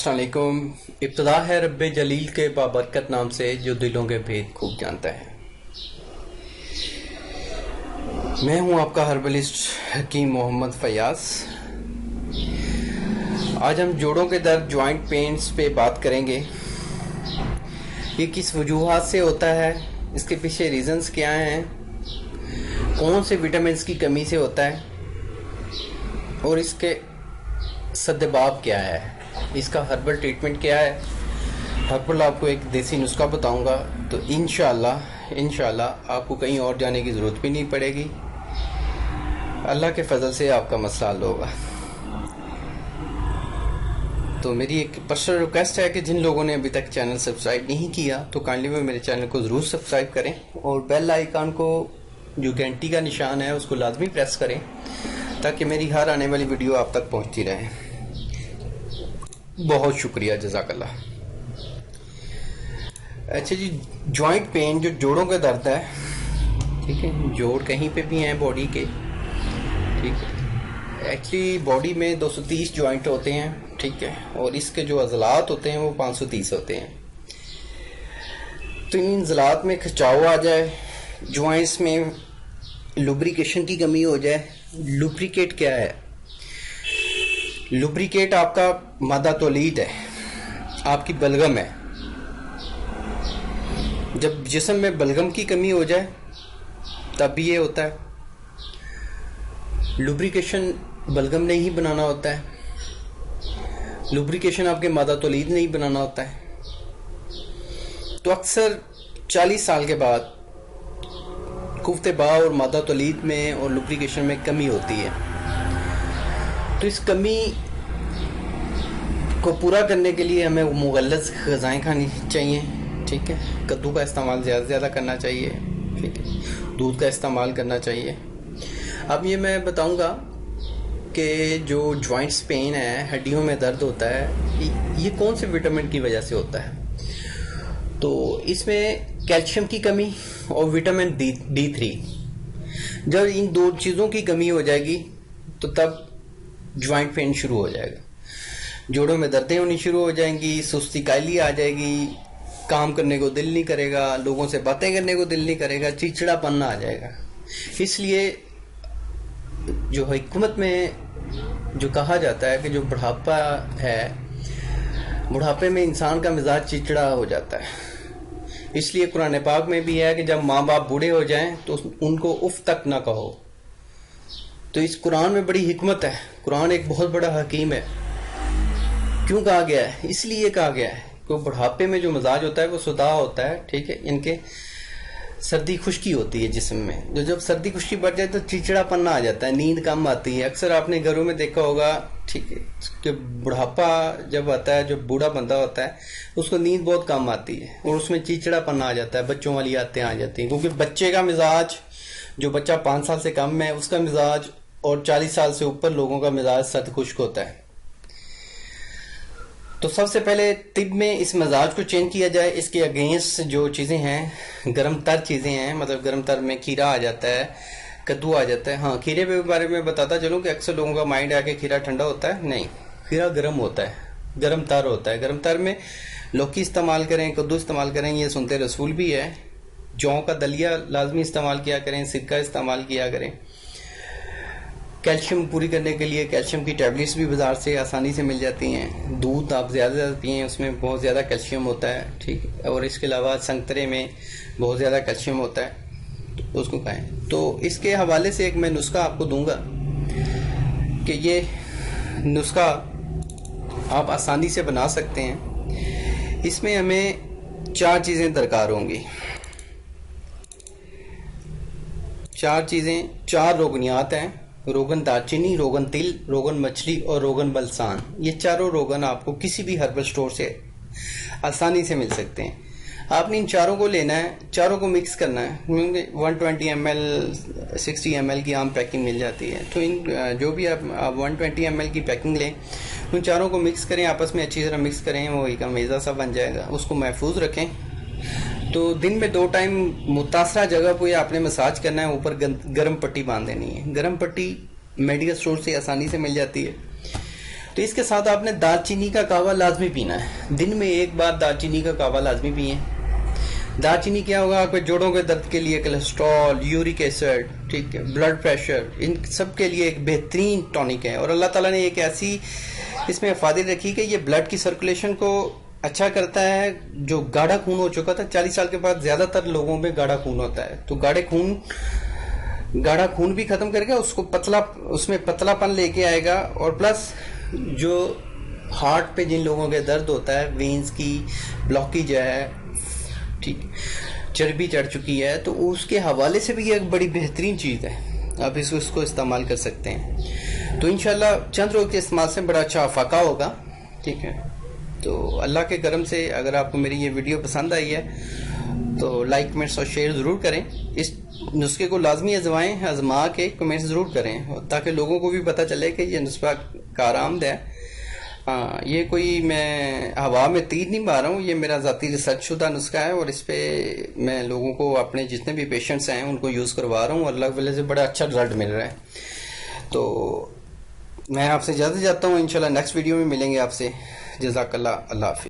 अस्सलाम वालेकुम। इब्तिदा है रब्बे जलील के बाबरकत नाम से जो दिलों के भेद खूब जानता है। मैं हूं आपका हर्बलिस्ट हकीम मोहम्मद फयाज। आज हम जोड़ों के दर्द जॉइंट पेन्स पे बात करेंगे। ये किस वजूहात से होता है, इसके पीछे रीजंस क्या हैं, कौन से विटामिन्स की कमी से होता है और इसके सद्दबाब क्या है, इसका हर्बल ट्रीटमेंट क्या है। हर्बल आपको एक देसी नुस्खा बताऊंगा, तो इंशाल्लाह आपको कहीं और जाने की ज़रूरत भी नहीं पड़ेगी। अल्लाह के फजल से आपका मसला हल होगा। तो मेरी एक पर्सनल रिक्वेस्ट है कि जिन लोगों ने अभी तक चैनल सब्सक्राइब नहीं किया तो काइंडली में मेरे चैनल को ज़रूर सब्सक्राइब करें और बेल आइकन को जो घंटी का निशान है उसको लाजमी प्रेस करें ताकि मेरी हर आने वाली वीडियो आप तक पहुंचती रहे। बहुत शुक्रिया, जज़ाकल्लाह। अच्छा जी, जॉइंट पेन जो जोड़ों का दर्द है, ठीक है, जोड़ कहीं पे भी हैं बॉडी के, ठीक है। एक्चुअली बॉडी में 230 जॉइंट होते हैं, ठीक है, और इसके जो अज़लात होते हैं वो 530 होते हैं। तो इन अज़लात में खिंचाव आ जाए, जॉइंट्स में लुब्रिकेशन की कमी हो जाए। लुब्रिकेट क्या है? लुब्रिकेट आपका मादा तौलीद है, आपकी बलगम है। जब जिस्म में बलगम की कमी हो जाए तब भी ये होता है। लुब्रिकेशन बलगम ने ही बनाना होता है, लुब्रिकेशन आपके मादा तौलीद ने ही बनाना होता है। तो अक्सर 40 साल के बाद कुफ्ते बा और मादा तौलीद में और लुब्रिकेशन में कमी होती है। तो इस कमी को पूरा करने के लिए हमें मुगल्लज़ ग़िज़ाएँ खानी चाहिए, ठीक है। कद्दू का इस्तेमाल ज़्यादा से ज़्यादा करना चाहिए, ठीक है। दूध का इस्तेमाल करना चाहिए। अब ये मैं बताऊंगा कि जो जॉइंट्स पेन है, हड्डियों में दर्द होता है, ये कौन से विटामिन की वजह से होता है। तो इसमें कैल्शियम की कमी और विटामिन D3। जब इन दो चीज़ों की कमी हो जाएगी तो तब जॉइंट पेन शुरू हो जाएगा। जोड़ों में दर्दें होनी शुरू हो जाएंगी, सुस्ती कायली आ जाएगी, काम करने को दिल नहीं करेगा, लोगों से बातें करने को दिल नहीं करेगा, चिड़चिड़ापन आ जाएगा। इसलिए जो हिकमत में जो कहा जाता है कि जो बुढ़ापा है, बुढ़ापे में इंसान का मिजाज चिड़चिड़ा हो जाता है। इसलिए कुरान पाक में भी है कि जब माँ बाप बूढ़े हो जाएं तो उनको उफ तक ना कहो। तो इस कुरान में बड़ी हिकमत है। कुरान एक बहुत बड़ा हकीम है। क्यों कहा गया है? इसलिए कहा गया है कि बुढ़ापे में जो मिजाज होता है वो सुदा होता है, ठीक है। इनके सर्दी खुश्की होती है जिस्म में, जब सर्दी खुश्की बढ़ जाए तो चिड़चिड़ापन आ जाता है, नींद कम आती है। अक्सर आपने घरों में देखा होगा, ठीक है, कि बुढ़ापा जब आता है, जो बूढ़ा बंदा होता है उसको नींद बहुत कम आती है और उसमें चिड़चिड़ापन आ जाता है, बच्चों वाली आदतें आ जाती हैं। क्योंकि बच्चे का मिजाज, जो बच्चा 5 साल से कम है उसका मिजाज और 40 साल से ऊपर लोगों का मिजाज सर्द खुश्क होता है। तो सबसे पहले तिब में इस मिजाज को चेंज किया जाए। इसके अगेंस्ट जो चीज़ें हैं, गर्म तर चीज़ें हैं, मतलब गर्म तर में खीरा आ जाता है, कद्दू आ जाता है। हाँ, खीरे के बारे में बताता चलूँ कि अक्सर लोगों का माइंड है कि खीरा ठंडा होता है। नहीं, खीरा गर्म होता है, गर्म तर होता है। गर्म तर में लौकी इस्तेमाल करें, कद्दू इस्तेमाल करें, ये सुनते रसूल भी है। जौ का दलिया लाजमी इस्तेमाल किया करें, सिरका इस्तेमाल किया करें। कैल्शियम पूरी करने के लिए कैल्शियम की टैबलेट्स भी बाजार से आसानी से मिल जाती हैं। दूध आप ज़्यादा से ज़्यादा पिएँ, उसमें बहुत ज़्यादा कैल्शियम होता है, ठीक है। और इसके अलावा संतरे में बहुत ज़्यादा कैल्शियम होता है, तो उसको खाएं। तो इसके हवाले से एक मैं नुस्खा आपको दूंगा कि ये नुस्खा आप आसानी से बना सकते हैं। इसमें हमें 4 चीज़ें दरकार होंगी। 4 चीज़ें, 4 रोगनियात हैं: रोगन दालचीनी, रोगन तिल, रोगन मछली और रोगन बलसान। ये चारों रोगन आपको किसी भी हर्बल स्टोर से आसानी से मिल सकते हैं। आपने इन चारों को लेना है, चारों को मिक्स करना है। 120 ml 60 ml की आम पैकिंग मिल जाती है। तो इन जो भी आप 120 ml की पैकिंग लें, उन चारों को मिक्स करें, आपस में अच्छी तरह मिक्स करें, वो एक मेज़ा सा बन जाएगा। उसको महफूज रखें। तो दिन में 2 टाइम मुतासरा जगह को आपने मसाज करना है। ऊपर गर्म पट्टी बांध देनी है। गर्म पट्टी मेडिकल स्टोर से आसानी से मिल जाती है। تو اس کے ساتھ آپ نے دال چینی کا قہوہ لازمی پینا ہے، دن میں 1 بار دال چینی کا قہوہ لازمی پئیں۔ دال چینی کیا ہوگا آپ کے جوڑوں کے درد کے لیے، کولیسٹرول، یورک ایسڈ، ٹھیک ہے، بلڈ پریشر، ان سب کے لیے ایک بہترین ٹونک ہے، اور اللہ تعالیٰ نے ایک ایسی اس میں افادیت رکھی کہ یہ بلڈ کی سرکولیشن کو اچھا کرتا ہے۔ جو گاڑھا خون ہو چکا تھا 40 سال کے بعد زیادہ تر لوگوں میں گاڑھا خون ہوتا ہے، تو گاڑھا خون بھی ختم کرے گا، اس میں پتلا پن لے کے آئے گا، اور پلس جو ہارٹ پہ جن لوگوں کے درد ہوتا ہے، وینز کی بلاکیج ہے، ٹھیک، چربی چڑھ چکی ہے، تو اس کے حوالے سے بھی یہ ایک بڑی بہترین چیز ہے، آپ اس کو استعمال کر سکتے ہیں۔ تو انشاءاللہ چند روز کے استعمال سے بڑا اچھا افاقہ ہوگا، ٹھیک ہے۔ تو اللہ کے کرم سے اگر آپ کو میری یہ ویڈیو پسند آئی ہے تو لائک، کمنٹس اور شیئر ضرور کریں، اس نسخے کو لازمی آزما کے کمنٹس ضرور کریں، تاکہ لوگوں کو بھی پتہ چلے کہ یہ نسخہ کارآمد ہے۔ یہ کوئی میں ہوا میں تیر نہیں مار رہا ہوں، یہ میرا ذاتی ریسرچ شدہ نسخہ ہے، اور اس پہ میں لوگوں کو، اپنے جتنے بھی پیشنٹس ہیں ان کو یوز کروا رہا ہوں، اور اللہ کے وجہ سے بڑا اچھا رزلٹ مل رہا ہے۔ تو میں آپ سے اجازت چاہتا ہوں، انشاءاللہ نیکسٹ ویڈیو میں ملیں گے آپ سے۔ جزاک اللہ، اللہ حافظ۔